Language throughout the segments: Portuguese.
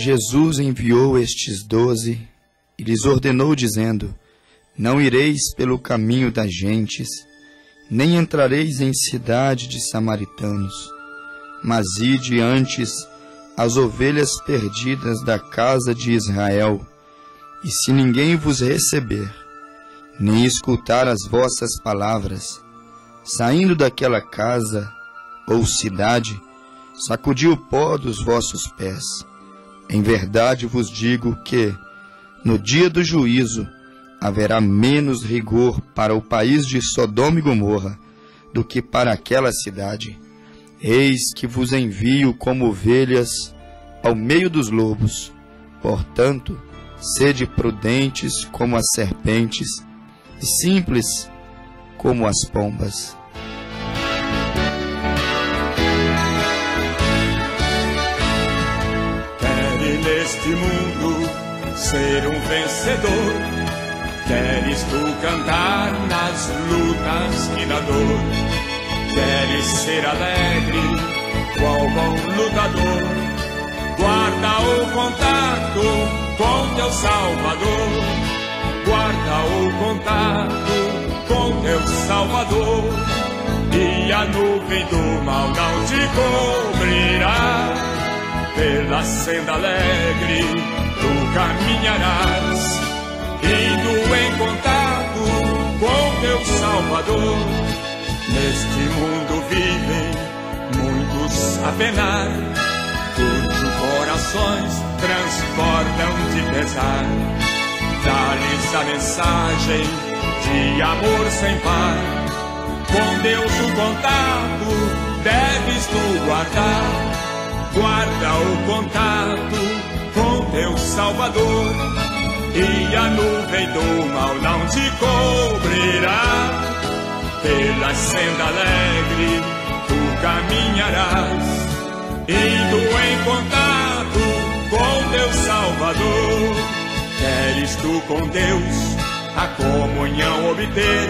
Jesus enviou estes 12 e lhes ordenou, dizendo: Não ireis pelo caminho das gentes, nem entrareis em cidade de samaritanos, mas ide antes as ovelhas perdidas da casa de Israel. E se ninguém vos receber, nem escutar as vossas palavras, saindo daquela casa ou cidade, sacudi o pó dos vossos pés. Em verdade vos digo que, no dia do juízo, haverá menos rigor para o país de Sodoma e Gomorra do que para aquela cidade. Eis que vos envio como ovelhas ao meio dos lobos. Portanto, sede prudentes como as serpentes e simples como as pombas. Queres neste mundo ser um vencedor? Queres tu cantar nas lutas e na dor? Queres ser alegre, qual bom lutador? Guarda o contato com teu Salvador. Guarda o contato com teu Salvador. E a nuvem do mal não te cobrirá. Pela senda alegre tu caminharás, indo em contato com teu Salvador. Neste mundo vivem muitos a penar, cujos corações transbordam de pesar. Dá-lhes a mensagem de amor sem par. Com Deus o contato deves tu guardar. Guarda o contato com teu Salvador, e a nuvem do mal não te cobrirá. Pela senda alegre tu caminharás, indo em contato com teu Salvador. Queres tu com Deus a comunhão obter,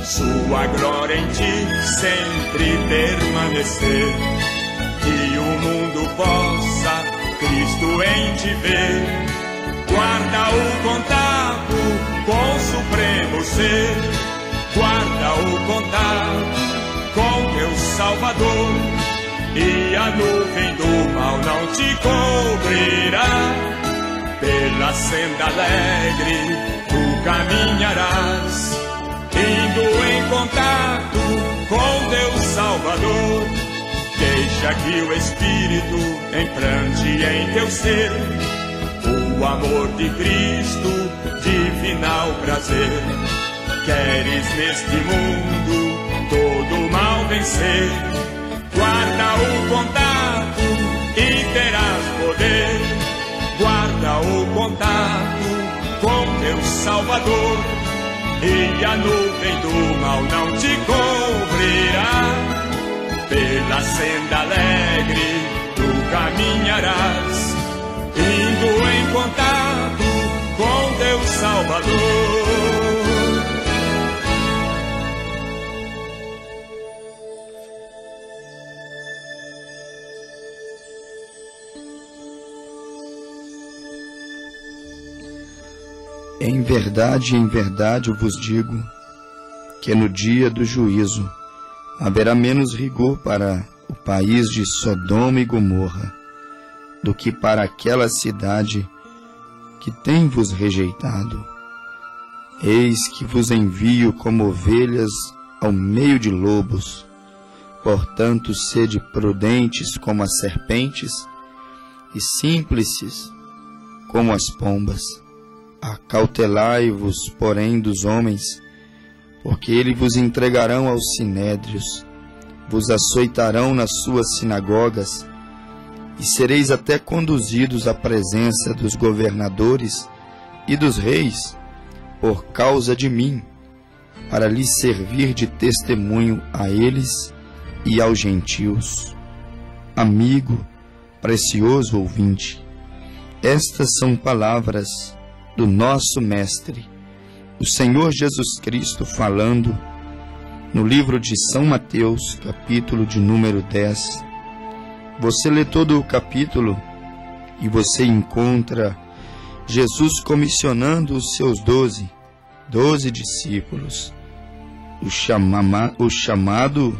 sua glória em ti sempre permanecer. Que o mundo possa Cristo em ti ver. Guarda o contato com o supremo ser. Guarda o contato com teu Salvador, e a nuvem do mal não te cobrirá. Pela senda alegre tu caminharás, indo em contato com teu Salvador. Deixa que o Espírito implante em teu ser o amor de Cristo, divinal prazer. Queres neste mundo todo mal vencer? Guarda o contato e terás poder. Guarda o contato com teu Salvador, e a nuvem do mal não te cobrirá. Pela senda alegre tu caminharás, indo em contato com teu Salvador. Em verdade eu vos digo que no dia do juízo haverá menos rigor para o país de Sodoma e Gomorra do que para aquela cidade que tem vos rejeitado. Eis que vos envio como ovelhas ao meio de lobos. Portanto, sede prudentes como as serpentes e simples como as pombas. Acautelai-vos, porém, dos homens, porque eles vos entregarão aos sinédrios, vos açoitarão nas suas sinagogas, e sereis até conduzidos à presença dos governadores e dos reis, por causa de mim, para lhes servir de testemunho a eles e aos gentios. Amigo, precioso ouvinte, estas são palavras do nosso Mestre, o Senhor Jesus Cristo, falando no livro de São Mateus, capítulo de número 10. Você lê todo o capítulo e você encontra Jesus comissionando os seus 12 discípulos, o chamado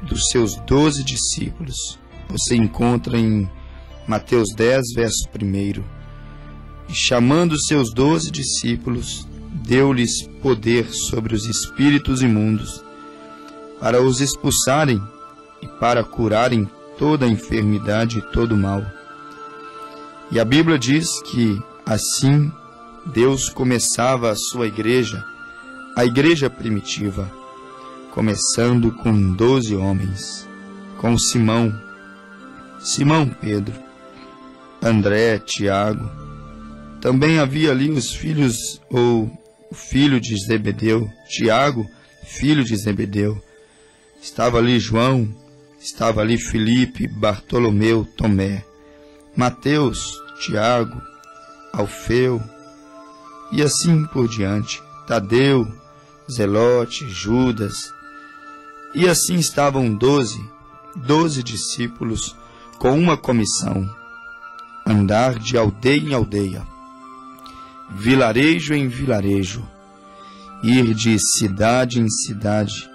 dos seus 12 discípulos. Você encontra em Mateus 10, verso 1. E chamando os seus 12 discípulos, deu-lhes poder sobre os espíritos imundos, para os expulsarem e para curarem toda a enfermidade e todo o mal. E a Bíblia diz que assim Deus começava a sua igreja, a igreja primitiva, começando com 12 homens, com Simão Pedro, André, Tiago. Também havia ali os filhos, ou o filho de Zebedeu, Tiago, filho de Zebedeu. Estava ali João, estava ali Filipe, Bartolomeu, Tomé, Mateus, Tiago, Alfeu, e assim por diante, Tadeu, Zelote, Judas. E assim estavam 12 discípulos com uma comissão: andar de aldeia em aldeia, vilarejo em vilarejo, ir de cidade em cidade,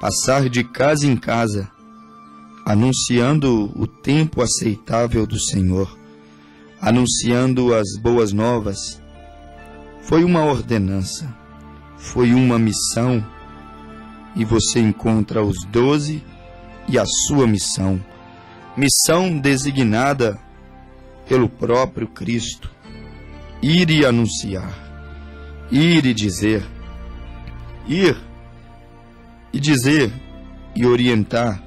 passar de casa em casa, anunciando o tempo aceitável do Senhor, anunciando as boas novas. Foi uma ordenança, foi uma missão, e você encontra os 12 e a sua missão, missão designada pelo próprio Cristo: ir e anunciar, ir e dizer, ir e dizer e orientar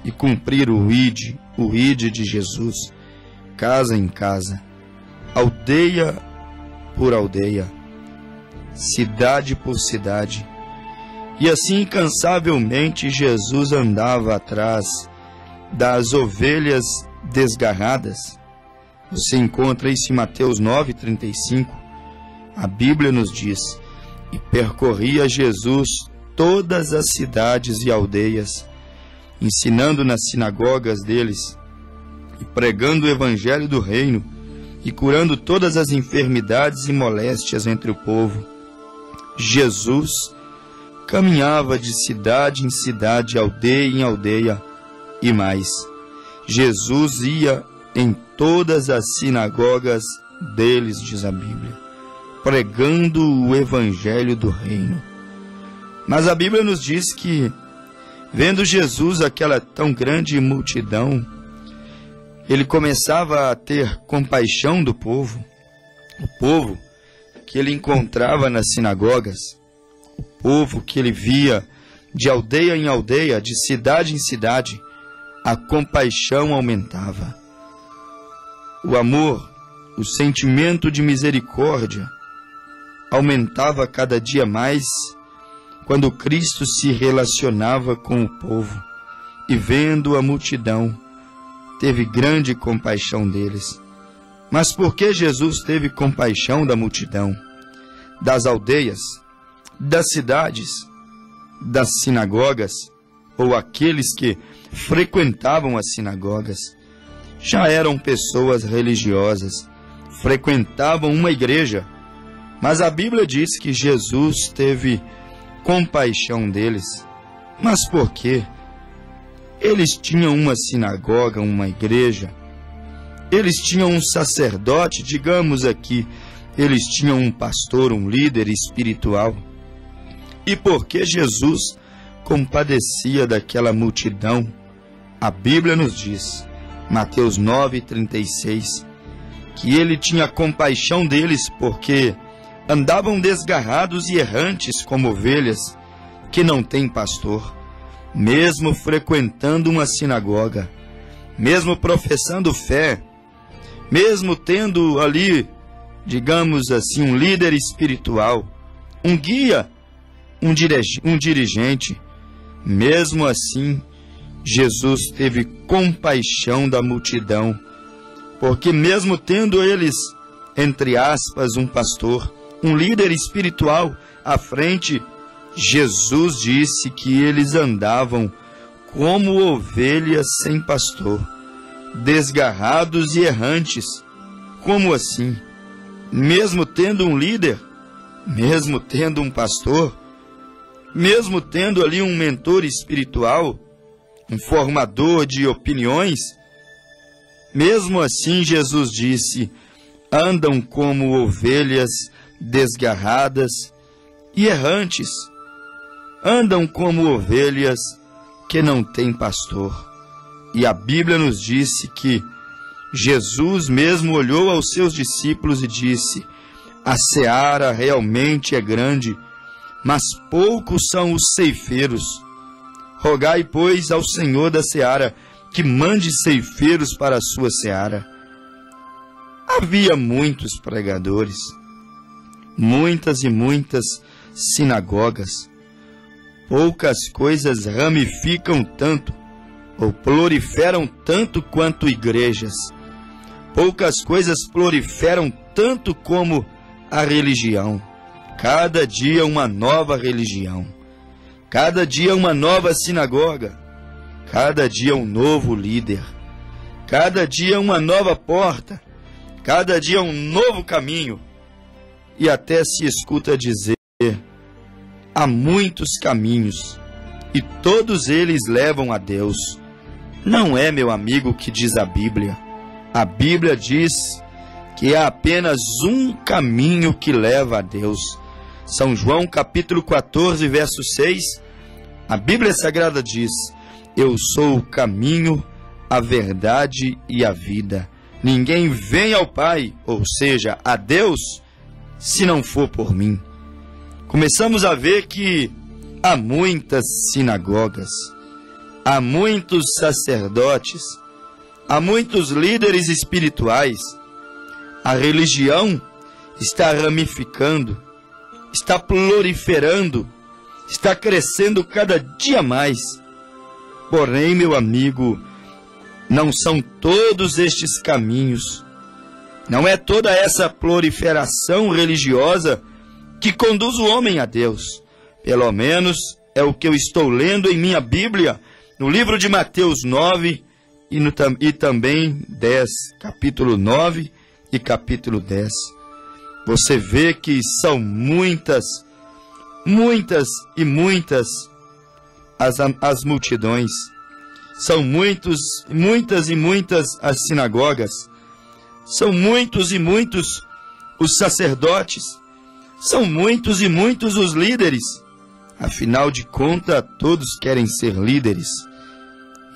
e cumprir o ide de Jesus, casa em casa, aldeia por aldeia, cidade por cidade. E assim incansavelmente Jesus andava atrás das ovelhas desgarradas. Você encontra isso em Mateus 9:35. A Bíblia nos diz: e percorria Jesus todas as cidades e aldeias, ensinando nas sinagogas deles, e pregando o evangelho do reino, e curando todas as enfermidades e moléstias entre o povo. Jesus caminhava de cidade em cidade, aldeia em aldeia, e mais, Jesus ia em todas as sinagogas deles, diz a Bíblia, pregando o evangelho do reino. Mas a Bíblia nos diz que, vendo Jesus aquela tão grande multidão, ele começava a ter compaixão do povo, o povo que ele encontrava nas sinagogas, o povo que ele via de aldeia em aldeia, de cidade em cidade. A compaixão aumentava. O amor, o sentimento de misericórdia aumentava cada dia mais quando Cristo se relacionava com o povo, e vendo a multidão, teve grande compaixão deles. Mas por que Jesus teve compaixão da multidão, das aldeias, das cidades, das sinagogas, ou aqueles que frequentavam as sinagogas? Já eram pessoas religiosas, frequentavam uma igreja, mas a Bíblia diz que Jesus teve compaixão deles. Mas por quê? Eles tinham uma sinagoga, uma igreja, eles tinham um sacerdote, digamos aqui, eles tinham um pastor, um líder espiritual. E porque Jesus compadecia daquela multidão, a Bíblia nos diz, Mateus 9:36, que ele tinha compaixão deles porque andavam desgarrados e errantes como ovelhas que não têm pastor. Mesmo frequentando uma sinagoga, mesmo professando fé, mesmo tendo ali, digamos assim, um líder espiritual, um guia, um dirigente, mesmo assim, Jesus teve compaixão da multidão, porque mesmo tendo eles, entre aspas, um pastor, um líder espiritual à frente, Jesus disse que eles andavam como ovelhas sem pastor, desgarrados e errantes. Como assim? Mesmo tendo um líder, mesmo tendo um pastor, mesmo tendo ali um mentor espiritual, um formador de opiniões, mesmo assim Jesus disse: andam como ovelhas desgarradas e errantes, andam como ovelhas que não têm pastor. E a Bíblia nos disse que Jesus mesmo olhou aos seus discípulos e disse: a seara realmente é grande, mas poucos são os ceifeiros. Rogai, pois, ao Senhor da seara que mande ceifeiros para a sua seara. Havia muitos pregadores, muitas e muitas sinagogas. Poucas coisas ramificam tanto ou proliferam tanto quanto igrejas. Poucas coisas proliferam tanto como a religião. Cada dia uma nova religião. Cada dia uma nova sinagoga. Cada dia um novo líder. Cada dia uma nova porta. Cada dia um novo caminho. E até se escuta dizer: há muitos caminhos, e todos eles levam a Deus. Não é, meu amigo, o que diz a Bíblia. A Bíblia diz que há apenas um caminho que leva a Deus. São João capítulo 14, verso 6, a Bíblia Sagrada diz: eu sou o caminho, a verdade e a vida. Ninguém vem ao Pai, ou seja, a Deus, se não for por mim. Começamos a ver que há muitas sinagogas, há muitos sacerdotes, há muitos líderes espirituais. A religião está ramificando, está proliferando, está crescendo cada dia mais. Porém, meu amigo, não são todos estes caminhos, não é toda essa proliferação religiosa que conduz o homem a Deus. Pelo menos é o que eu estou lendo em minha Bíblia, no livro de Mateus 9 e também 10, capítulo 9 e capítulo 10. Você vê que são muitas as multidões. São muitas e muitas as sinagogas. São muitos e muitos os sacerdotes. São muitos e muitos os líderes. Afinal de contas, todos querem ser líderes.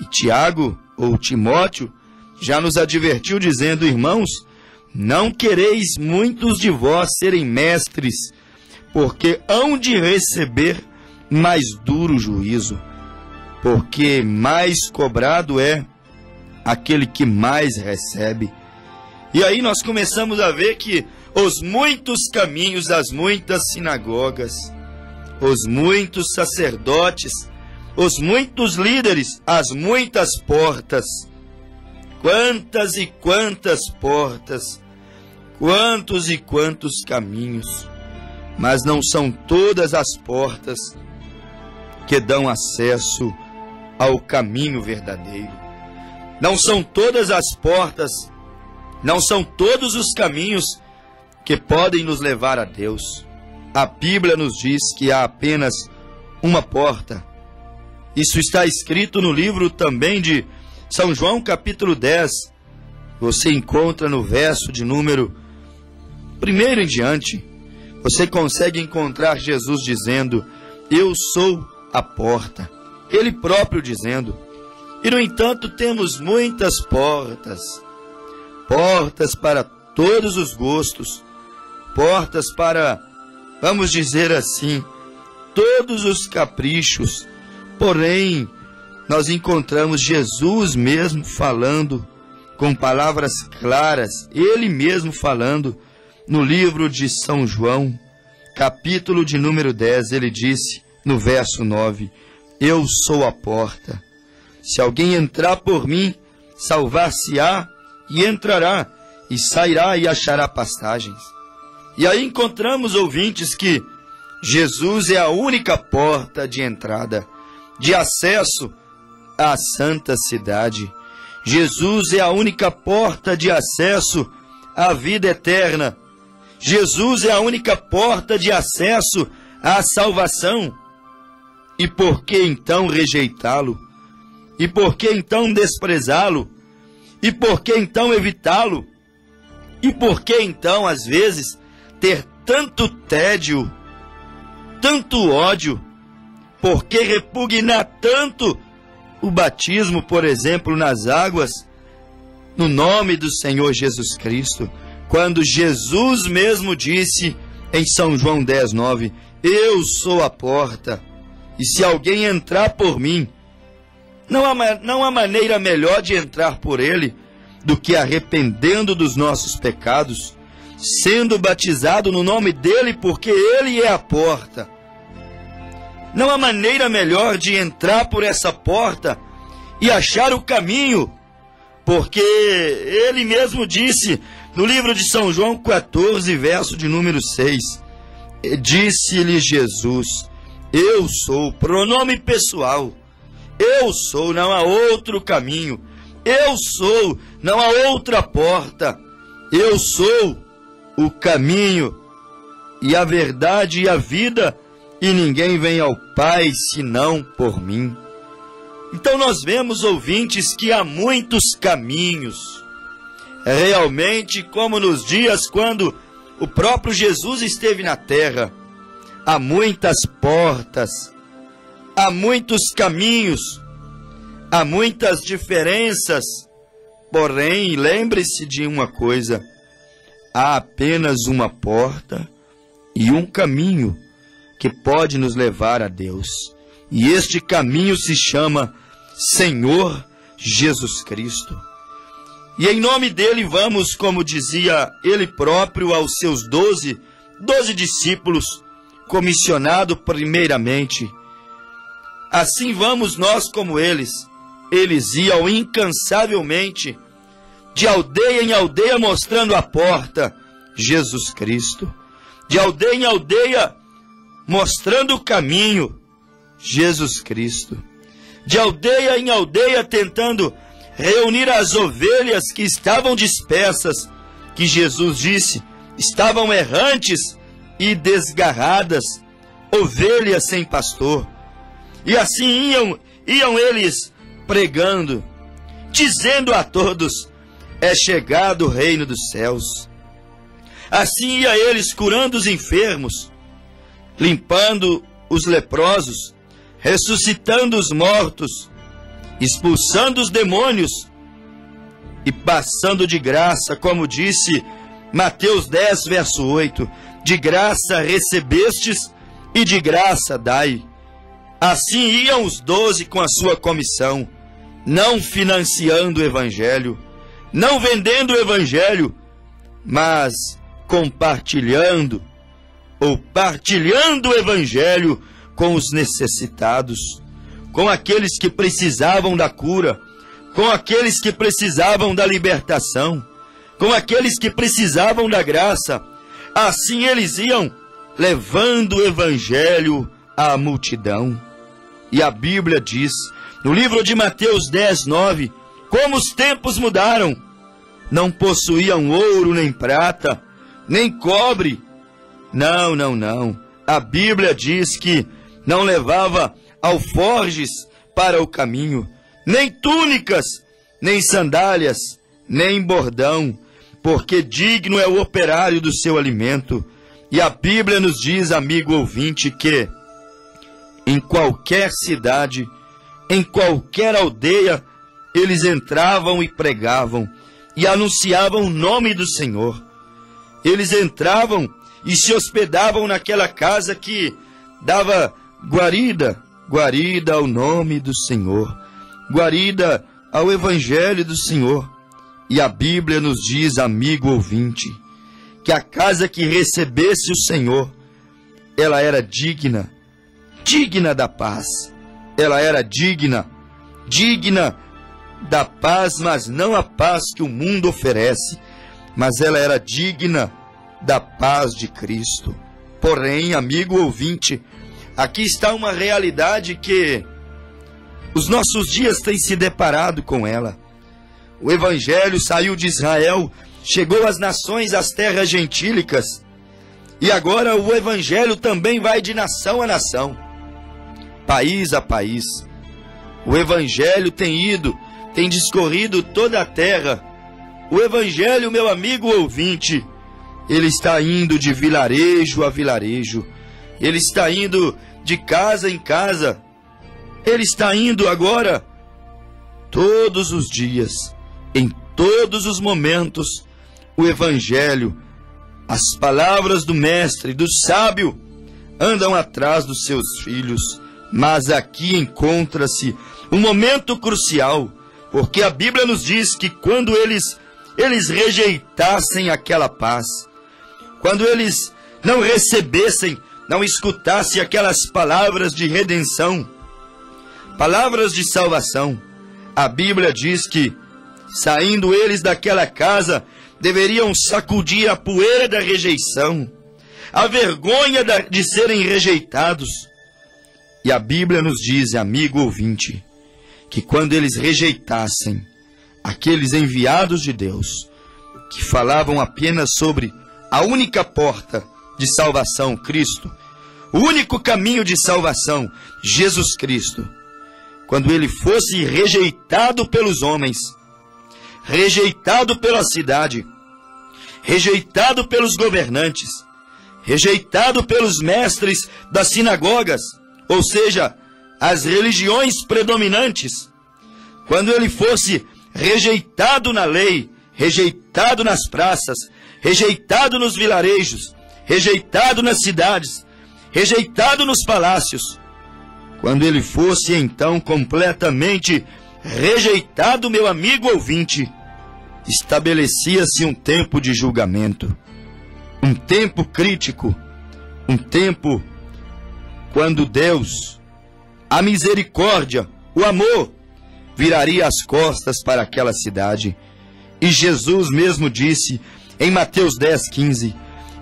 E Tiago, ou Timóteo, já nos advertiu dizendo: irmãos, não quereis muitos de vós serem mestres, porque hão de receber mais duro juízo. Porque mais cobrado é aquele que mais recebe. E aí nós começamos a ver que os muitos caminhos, as muitas sinagogas, os muitos sacerdotes, os muitos líderes, as muitas portas. Quantas e quantas portas, quantos e quantos caminhos, mas não são todas as portas que dão acesso ao caminho verdadeiro. Não são todas as portas, não são todos os caminhos que podem nos levar a Deus. A Bíblia nos diz que há apenas uma porta. Isso está escrito no livro também de São João capítulo 10. Você encontra no verso de número 1 em diante. Você consegue encontrar Jesus dizendo: eu sou a porta. Ele próprio dizendo. E no entanto temos muitas portas. Portas para todos os gostos. Portas para, vamos dizer assim, todos os caprichos. Porém, nós encontramos Jesus mesmo falando com palavras claras, ele mesmo falando no livro de São João, capítulo de número 10, ele disse no verso 9: eu sou a porta. Se alguém entrar por mim, salvar-se-á e entrará, e sairá e achará pastagens. E aí encontramos, ouvintes, que Jesus é a única porta de entrada, de acesso à santa cidade. Jesus é a única porta de acesso à vida eterna. Jesus é a única porta de acesso à salvação. E por que então rejeitá-lo? E por que então desprezá-lo? E por que então evitá-lo? E por que então, às vezes, ter tanto tédio, tanto ódio? Por que repugnar tanto o batismo, por exemplo, nas águas, no nome do Senhor Jesus Cristo, quando Jesus mesmo disse em São João 10:9, eu sou a porta, e se alguém entrar por mim, não há maneira melhor de entrar por ele do que arrependendo dos nossos pecados, sendo batizado no nome dele, porque ele é a porta. Não há maneira melhor de entrar por essa porta e achar o caminho, porque ele mesmo disse no livro de São João 14, verso de número 6, disse-lhe Jesus, eu sou, pronome pessoal, eu sou, não há outro caminho, eu sou, não há outra porta, eu sou o caminho e a verdade e a vida, e ninguém vem ao Pai senão por mim. Então nós vemos, ouvintes, que há muitos caminhos. Realmente, como nos dias quando o próprio Jesus esteve na terra, há muitas portas, há muitos caminhos, há muitas diferenças. Porém, lembre-se de uma coisa, há apenas uma porta e um caminho que pode nos levar a Deus. E este caminho se chama Senhor Jesus Cristo. E em nome dele vamos, como dizia ele próprio aos seus 12 discípulos, comissionado primeiramente. Assim vamos nós como eles. Eles iam incansavelmente, de aldeia em aldeia, mostrando a porta, Jesus Cristo. De aldeia em aldeia, mostrando o caminho, Jesus Cristo. De aldeia em aldeia, tentando reunir as ovelhas que estavam dispersas, que Jesus disse, estavam errantes e desgarradas, ovelhas sem pastor. E assim iam eles pregando, dizendo a todos, é chegado o reino dos céus. Assim ia eles curando os enfermos, limpando os leprosos, ressuscitando os mortos, expulsando os demônios e passando de graça, como disse Mateus 10, verso 8, de graça recebestes e de graça dai. Assim iam os 12 com a sua comissão, não financiando o evangelho, não vendendo o evangelho, mas compartilhando ou partilhando o evangelho com os necessitados, com aqueles que precisavam da cura, com aqueles que precisavam da libertação, com aqueles que precisavam da graça. Assim eles iam levando o evangelho à multidão. E a Bíblia diz, no livro de Mateus 10, 9, como os tempos mudaram. Não possuíam ouro nem prata, nem cobre. Não. A Bíblia diz que não levava alforjes para o caminho, nem túnicas, nem sandálias, nem bordão, porque digno é o operário do seu alimento. E a Bíblia nos diz, amigo ouvinte, que em qualquer cidade, em qualquer aldeia, eles entravam e pregavam e anunciavam o nome do Senhor. Eles entravam e se hospedavam naquela casa que dava guarida ao nome do Senhor, guarida ao Evangelho do Senhor. E a Bíblia nos diz, amigo ouvinte, que a casa que recebesse o Senhor, ela era digna da paz. Ela era digna da paz, mas não a paz que o mundo oferece, mas ela era digna da paz de Cristo. Porém, amigo ouvinte, aqui está uma realidade que os nossos dias têm se deparado com ela. O Evangelho saiu de Israel, chegou às nações, às terras gentílicas. E agora o Evangelho também vai de nação a nação, país a país. O Evangelho tem discorrido toda a terra. O Evangelho, meu amigo ouvinte, ele está indo de vilarejo a vilarejo. Ele está indo de casa em casa. Ele está indo agora todos os dias, em todos os momentos. O Evangelho, as palavras do Mestre, do Sábio, andam atrás dos seus filhos. Mas aqui encontra-se um momento crucial, porque a Bíblia nos diz que quando eles rejeitassem aquela paz, quando eles não recebessem, não escutassem aquelas palavras de redenção, palavras de salvação, a Bíblia diz que, saindo eles daquela casa, deveriam sacudir a poeira da rejeição, a vergonha de serem rejeitados. E a Bíblia nos diz, amigo ouvinte, que quando eles rejeitassem aqueles enviados de Deus, que falavam apenas sobre a única porta de salvação, Cristo, o único caminho de salvação, Jesus Cristo, quando ele fosse rejeitado pelos homens, rejeitado pela cidade, rejeitado pelos governantes, rejeitado pelos mestres das sinagogas, ou seja, as religiões predominantes, quando ele fosse rejeitado na lei, rejeitado nas praças, rejeitado nos vilarejos, rejeitado nas cidades, rejeitado nos palácios, quando ele fosse então completamente rejeitado, meu amigo ouvinte, estabelecia-se um tempo de julgamento, um tempo crítico, um tempo quando Deus, a misericórdia, o amor, viraria as costas para aquela cidade. E Jesus mesmo disse em Mateus 10:15,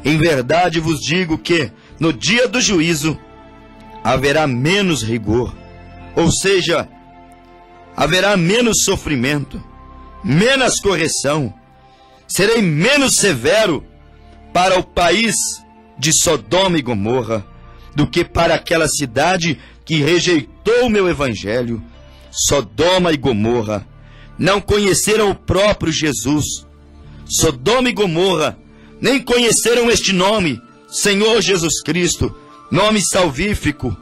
em verdade vos digo que no dia do juízo haverá menos rigor, ou seja, haverá menos sofrimento, menos correção, serei menos severo para o país de Sodoma e Gomorra do que para aquela cidade que rejeitou o meu evangelho. Sodoma e Gomorra não conheceram o próprio Jesus. Sodoma e Gomorra nem conheceram este nome, Senhor Jesus Cristo, nome salvífico,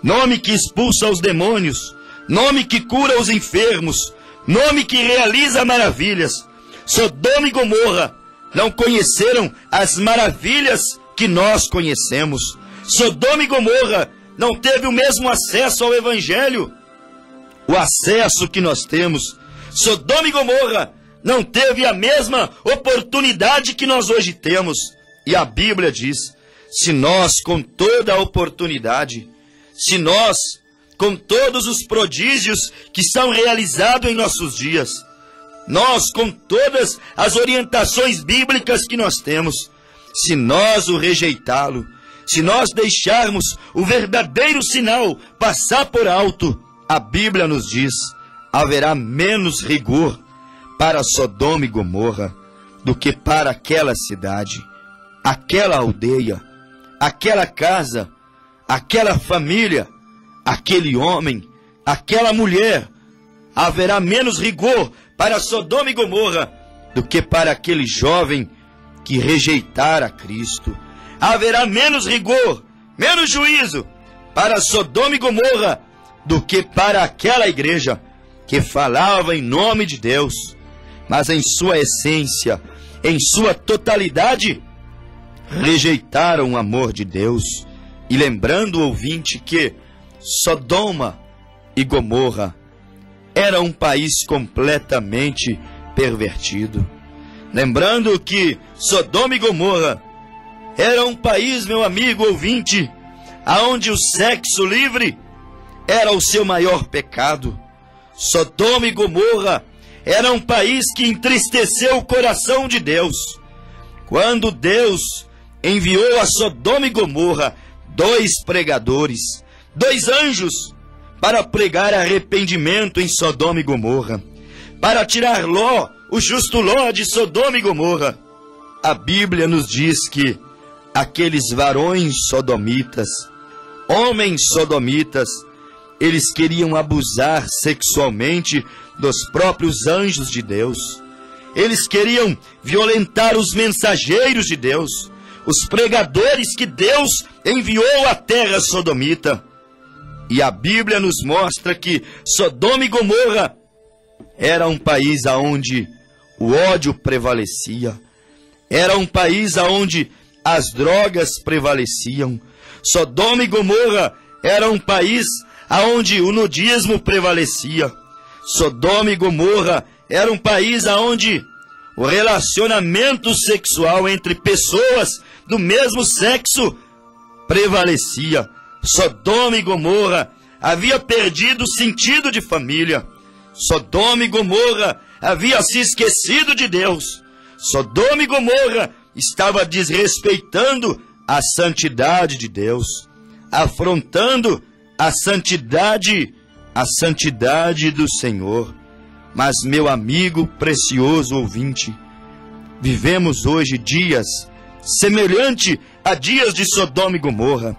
nome que expulsa os demônios, nome que cura os enfermos, nome que realiza maravilhas. Sodoma e Gomorra não conheceram as maravilhas que nós conhecemos. Sodoma e Gomorra não teve o mesmo acesso ao Evangelho, o acesso que nós temos. Sodoma e Gomorra não teve a mesma oportunidade que nós hoje temos. E a Bíblia diz, se nós com toda a oportunidade, se nós com todos os prodígios que são realizados em nossos dias, nós com todas as orientações bíblicas que nós temos, se nós o rejeitá-lo, se nós deixarmos o verdadeiro sinal passar por alto, a Bíblia nos diz, haverá menos rigor para Sodoma e Gomorra do que para aquela cidade, aquela aldeia, aquela casa, aquela família, aquele homem, aquela mulher. Haverá menos rigor para Sodoma e Gomorra do que para aquele jovem que rejeitara Cristo. Haverá menos rigor, menos juízo para Sodoma e Gomorra do que para aquela igreja que falava em nome de Deus, mas em sua essência, em sua totalidade, rejeitaram o amor de Deus. E lembrando o ouvinte que Sodoma e Gomorra era um país completamente pervertido. Lembrando que Sodoma e Gomorra era um país, meu amigo ouvinte, aonde o sexo livre era o seu maior pecado. Sodoma e Gomorra era um país que entristeceu o coração de Deus. Quando Deus enviou a Sodoma e Gomorra 2 pregadores, 2 anjos, para pregar arrependimento em Sodoma e Gomorra, para tirar Ló, o justo Ló, de Sodoma e Gomorra. A Bíblia nos diz que aqueles varões sodomitas, homens sodomitas, eles queriam abusar sexualmente dos próprios anjos de Deus. Eles queriam violentar os mensageiros de Deus, os pregadores que Deus enviou à terra sodomita. E a Bíblia nos mostra que Sodoma e Gomorra era um país onde o ódio prevalecia, era um país onde as drogas prevaleciam. Sodoma e Gomorra era um país onde o nudismo prevalecia. Sodoma e Gomorra era um país onde o relacionamento sexual entre pessoas do mesmo sexo prevalecia. Sodoma e Gomorra havia perdido o sentido de família. Sodoma e Gomorra havia se esquecido de Deus. Sodoma e Gomorra estava desrespeitando a santidade de Deus, afrontando a santidade do Senhor. Mas, meu amigo precioso ouvinte, vivemos hoje dias semelhantes a dias de Sodoma e Gomorra,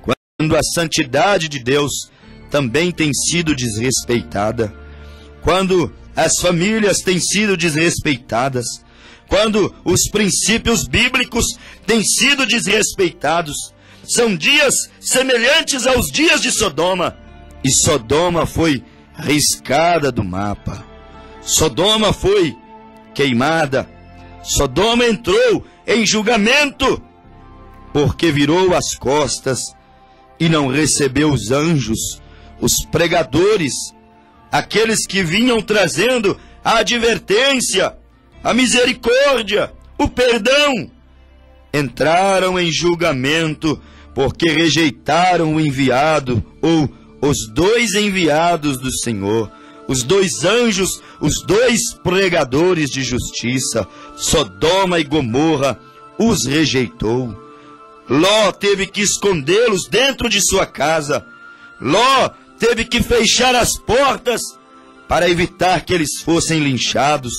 quando a santidade de Deus também tem sido desrespeitada, quando as famílias têm sido desrespeitadas, quando os princípios bíblicos têm sido desrespeitados. São dias semelhantes aos dias de Sodoma. E Sodoma foi riscada do mapa. Sodoma foi queimada. Sodoma entrou em julgamento, porque virou as costas e não recebeu os anjos, os pregadores, aqueles que vinham trazendo a advertência, a misericórdia, o perdão. Entraram em julgamento porque rejeitaram o enviado, ou os dois enviados do Senhor, os dois anjos, os dois pregadores de justiça. Sodoma e Gomorra os rejeitou. Ló teve que escondê-los dentro de sua casa. Ló teve que fechar as portas para evitar que eles fossem linchados.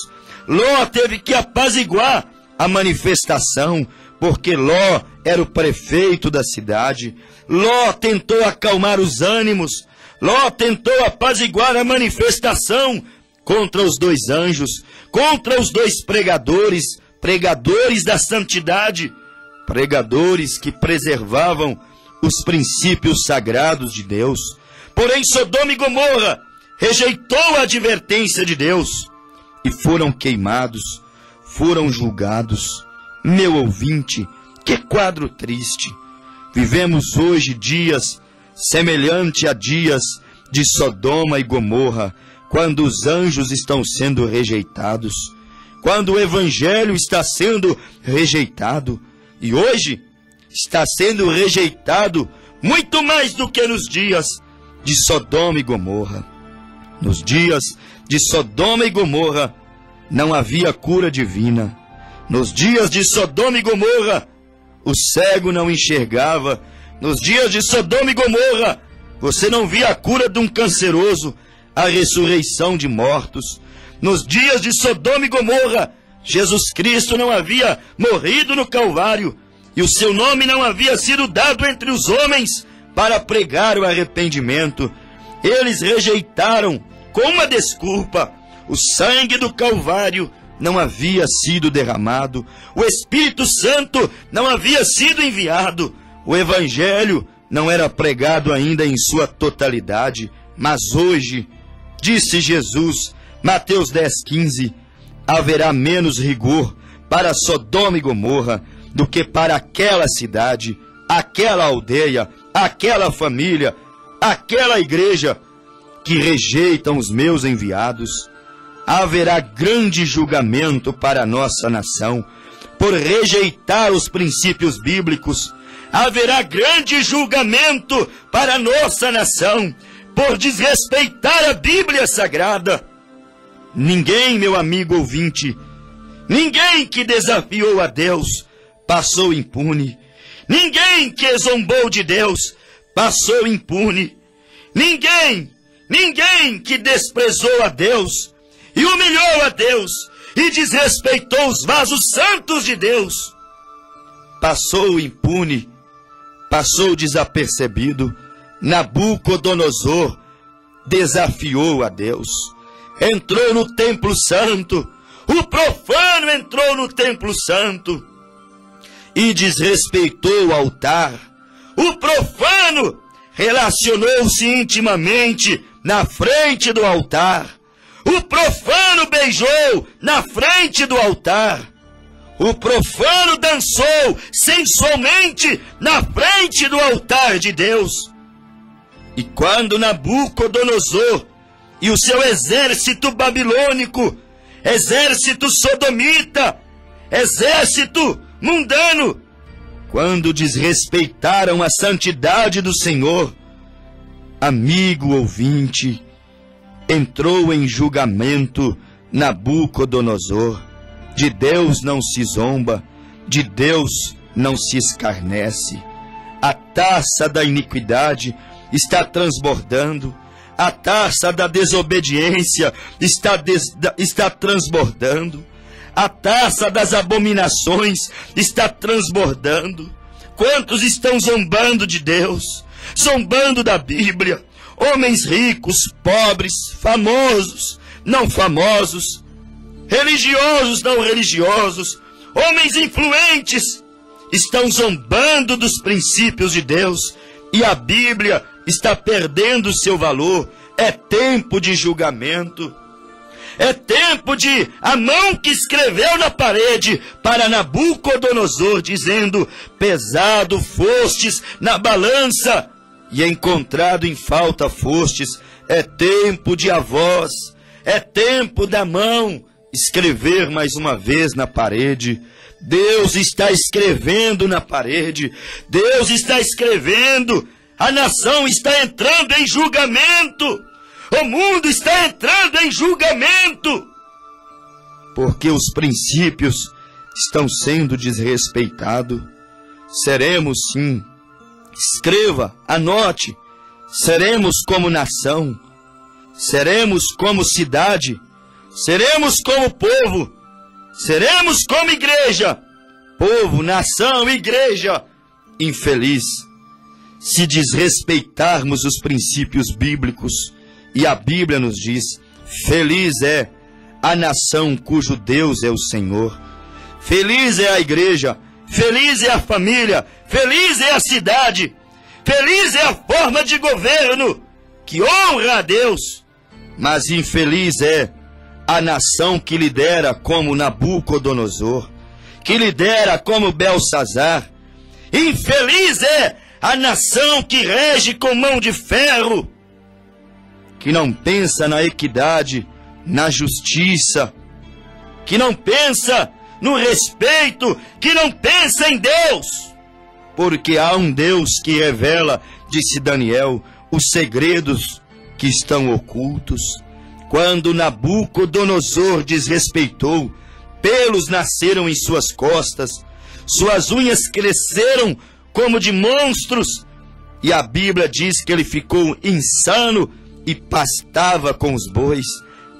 Ló teve que apaziguar a manifestação, porque Ló era o prefeito da cidade. Ló tentou acalmar os ânimos. Ló tentou apaziguar a manifestação contra os dois anjos, contra os dois pregadores, pregadores da santidade, pregadores que preservavam os princípios sagrados de Deus. Porém, Sodoma e Gomorra rejeitou a advertência de Deus e foram queimados, foram julgados. Meu ouvinte, que quadro triste! Vivemos hoje dias semelhantes a dias de Sodoma e Gomorra, quando os anjos estão sendo rejeitados, quando o Evangelho está sendo rejeitado. E hoje está sendo rejeitado muito mais do que nos dias de Sodoma e Gomorra. Nos dias de Sodoma e Gomorra não havia cura divina. Nos dias de Sodoma e Gomorra, o cego não enxergava. Nos dias de Sodoma e Gomorra, você não via a cura de um canceroso, a ressurreição de mortos. Nos dias de Sodoma e Gomorra, Jesus Cristo não havia morrido no Calvário, e o seu nome não havia sido dado entre os homens para pregar o arrependimento. Eles rejeitaram com uma desculpa: o sangue do Calvário não havia sido derramado, o Espírito Santo não havia sido enviado, o Evangelho não era pregado ainda em sua totalidade. Mas hoje, disse Jesus, Mateus 10,15, haverá menos rigor para Sodoma e Gomorra do que para aquela cidade, aquela aldeia, aquela família, aquela igreja que rejeitam os meus enviados. Haverá grande julgamento para a nossa nação por rejeitar os princípios bíblicos. Haverá grande julgamento para a nossa nação por desrespeitar a Bíblia Sagrada. Ninguém, meu amigo ouvinte, ninguém que desafiou a Deus passou impune. Ninguém que zombou de Deus passou impune. Ninguém que desprezou a Deus, e humilhou a Deus e desrespeitou os vasos santos de Deus. Passou impune, passou desapercebido. Nabucodonosor desafiou a Deus. Entrou no templo santo. O profano entrou no templo santo e desrespeitou o altar. O profano relacionou-se intimamente na frente do altar. O profano beijou na frente do altar. O profano dançou sensualmente na frente do altar de Deus. E quando Nabucodonosor e o seu exército babilônico, exército sodomita, exército mundano, quando desrespeitaram a santidade do Senhor, amigo ouvinte, entrou em julgamento Nabucodonosor. De Deus não se zomba, de Deus não se escarnece. A taça da iniquidade está transbordando, a taça da desobediência está transbordando, a taça das abominações está transbordando. Quantos estão zombando de Deus, zombando da Bíblia? Homens ricos, pobres, famosos, não famosos, religiosos, não religiosos, homens influentes, estão zombando dos princípios de Deus, e a Bíblia está perdendo seu valor. É tempo de julgamento. É tempo de a mão que escreveu na parede para Nabucodonosor, dizendo: pesado fostes na balança e encontrado em falta fostes. É tempo de a voz, é tempo da mão escrever mais uma vez na parede. Deus está escrevendo na parede. Deus está escrevendo. A nação está entrando em julgamento. O mundo está entrando em julgamento. Porque os princípios estão sendo desrespeitados. Seremos sim. Escreva, anote. Seremos como nação. Seremos como cidade. Seremos como povo. Seremos como igreja. Povo, nação, igreja. Infeliz se desrespeitarmos os princípios bíblicos. E a Bíblia nos diz: feliz é a nação cujo Deus é o Senhor. Feliz é a igreja. Feliz é a família. Feliz é a cidade. Feliz é a forma de governo que honra a Deus. Mas infeliz é a nação que lidera como Nabucodonosor, que lidera como Belsazar. Infeliz é a nação que rege com mão de ferro, que não pensa na equidade, na justiça, que não pensa no respeito, que não pensa em Deus. Porque há um Deus que revela, disse Daniel, os segredos que estão ocultos. Quando Nabucodonosor desrespeitou, pelos nasceram em suas costas, suas unhas cresceram como de monstros, e a Bíblia diz que ele ficou insano e pastava com os bois.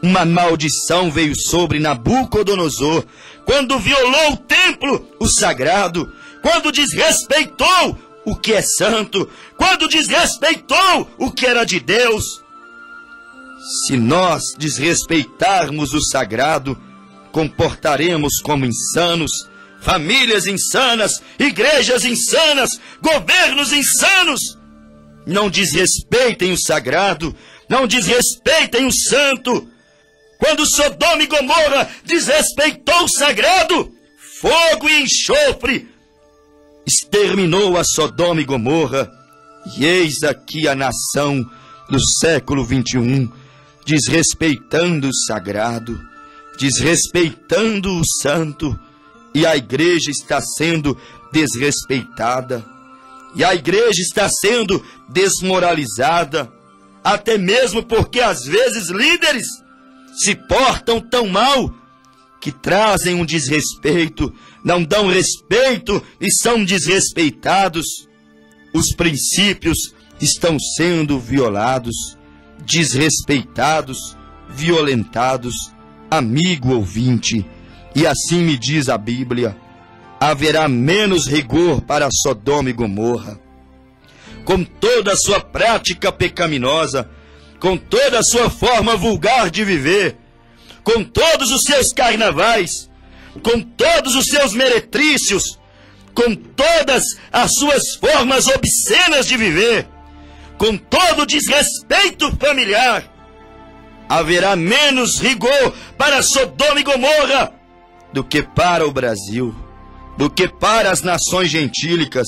Uma maldição veio sobre Nabucodonosor quando violou o templo, o sagrado, quando desrespeitou o que é santo, quando desrespeitou o que era de Deus. Se nós desrespeitarmos o sagrado, comportaremos como insanos, famílias insanas, igrejas insanas, governos insanos. Não desrespeitem o sagrado, não desrespeitem o santo. Quando Sodoma e Gomorra desrespeitou o sagrado, fogo e enxofre exterminou a Sodoma e Gomorra. E eis aqui a nação do século 21, desrespeitando o sagrado, desrespeitando o santo, e a igreja está sendo desrespeitada, e a igreja está sendo desmoralizada, até mesmo porque às vezes líderes se portam tão mal que trazem um desrespeito, não dão respeito e são desrespeitados. Os princípios estão sendo violados, desrespeitados, violentados, amigo ouvinte, e assim me diz a Bíblia, haverá menos rigor para Sodoma e Gomorra. Com toda a sua prática pecaminosa, com toda a sua forma vulgar de viver, com todos os seus carnavais, com todos os seus meretrícios, com todas as suas formas obscenas de viver, com todo o desrespeito familiar, haverá menos rigor para Sodoma e Gomorra do que para o Brasil, do que para as nações gentílicas,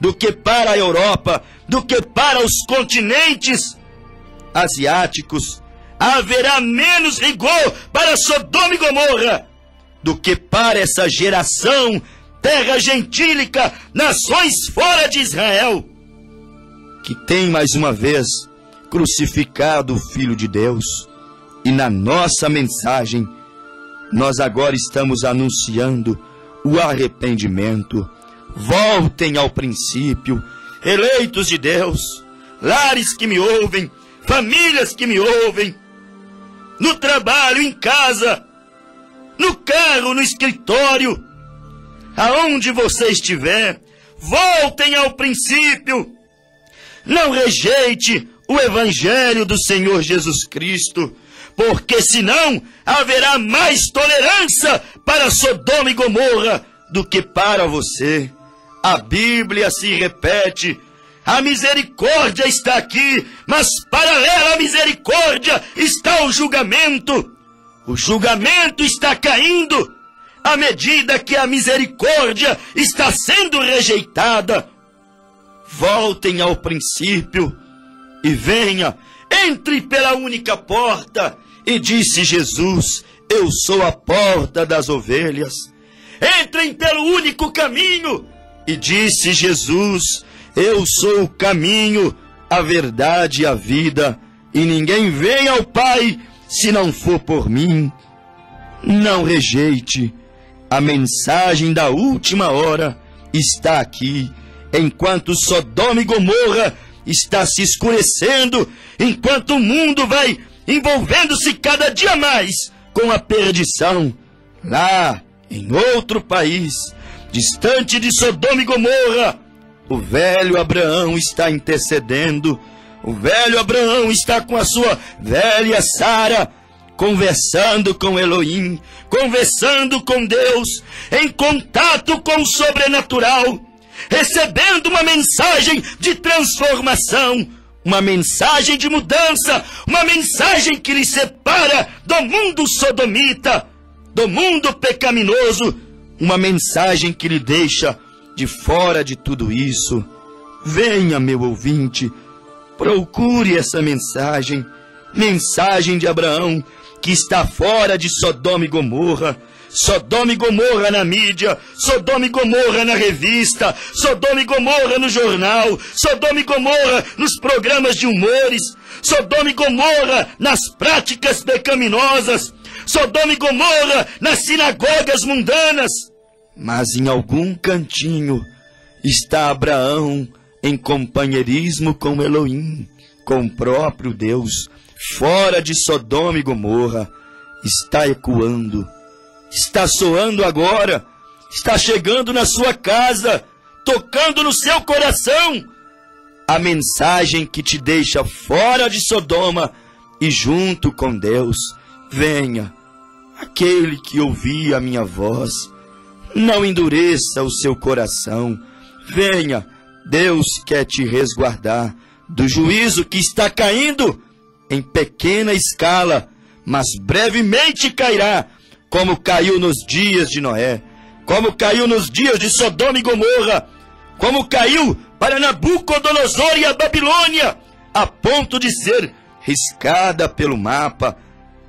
do que para a Europa, do que para os continentes asiáticos. Haverá menos rigor para Sodoma e Gomorra do que para essa geração, terra gentílica, nações fora de Israel, que tem mais uma vez crucificado o Filho de Deus. E na nossa mensagem, nós agora estamos anunciando o arrependimento. Voltem ao princípio, eleitos de Deus, lares que me ouvem, famílias que me ouvem, no trabalho, em casa, no carro, no escritório, aonde você estiver, voltem ao princípio. Não rejeite o Evangelho do Senhor Jesus Cristo, porque senão haverá mais tolerância para Sodoma e Gomorra do que para você. A Bíblia se repete, a misericórdia está aqui, mas paralela à misericórdia está o julgamento. O julgamento está caindo à medida que a misericórdia está sendo rejeitada. Voltem ao princípio e venha, entre pela única porta. E disse Jesus, eu sou a porta das ovelhas. Entrem pelo único caminho. E disse Jesus, eu sou o caminho, a verdade e a vida, e ninguém vem ao Pai se não for por mim. Não rejeite. A mensagem da última hora está aqui, enquanto Sodoma e Gomorra está se escurecendo, enquanto o mundo vai envolvendo-se cada dia mais com a perdição. Lá, em outro país, distante de Sodoma e Gomorra, o velho Abraão está intercedendo. O velho Abraão está com a sua velha Sara, conversando com Elohim, conversando com Deus, em contato com o sobrenatural, recebendo uma mensagem de transformação, uma mensagem de mudança, uma mensagem que lhe separa do mundo sodomita, do mundo pecaminoso, uma mensagem que lhe deixa de fora de tudo isso. Venha, meu ouvinte, procure essa mensagem, mensagem de Abraão, que está fora de Sodoma e Gomorra. Sodoma e Gomorra na mídia, Sodoma e Gomorra na revista, Sodoma e Gomorra no jornal, Sodoma e Gomorra nos programas de humores, Sodoma e Gomorra nas práticas pecaminosas, Sodoma e Gomorra nas sinagogas mundanas. Mas em algum cantinho está Abraão em companheirismo com Elohim, com o próprio Deus. Fora de Sodoma e Gomorra está ecoando, está soando agora, está chegando na sua casa, tocando no seu coração, a mensagem que te deixa fora de Sodoma e junto com Deus. Venha, aquele que ouvia a minha voz, não endureça o seu coração. Venha, Deus quer te resguardar do juízo que está caindo em pequena escala, mas brevemente cairá, como caiu nos dias de Noé, como caiu nos dias de Sodoma e Gomorra, como caiu para Nabucodonosor e a Babilônia, a ponto de ser riscada pelo mapa.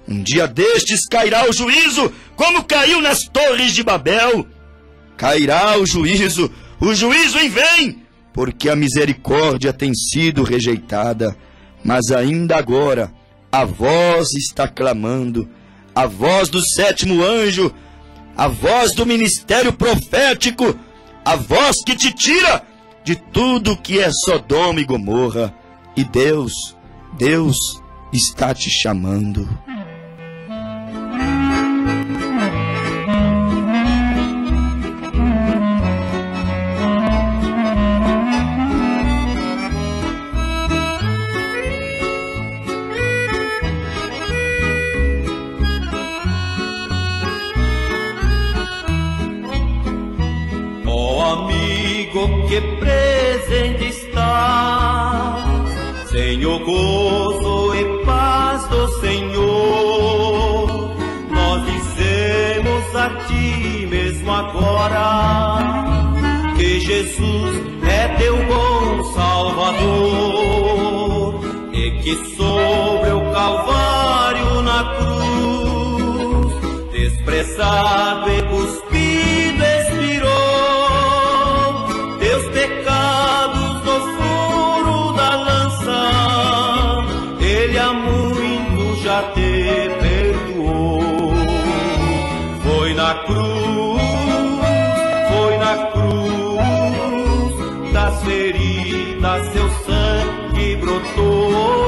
Um dia destes cairá o juízo, como caiu nas torres de Babel. Cairá o juízo vem, porque a misericórdia tem sido rejeitada. Mas ainda agora, a voz está clamando, a voz do sétimo anjo, a voz do ministério profético, a voz que te tira de tudo que é Sodoma e Gomorra. E Deus está te chamando. presente estás. Senhor, gozo e paz do Senhor, nós dizemos a Ti mesmo agora, que Jesus é Teu bom Salvador, e que sobre o Calvário na cruz, desprezado e cuspido, expirou Teus pecados no furo da lança, Ele há muito já te perdoou. Foi na cruz, das feridas seu sangue brotou.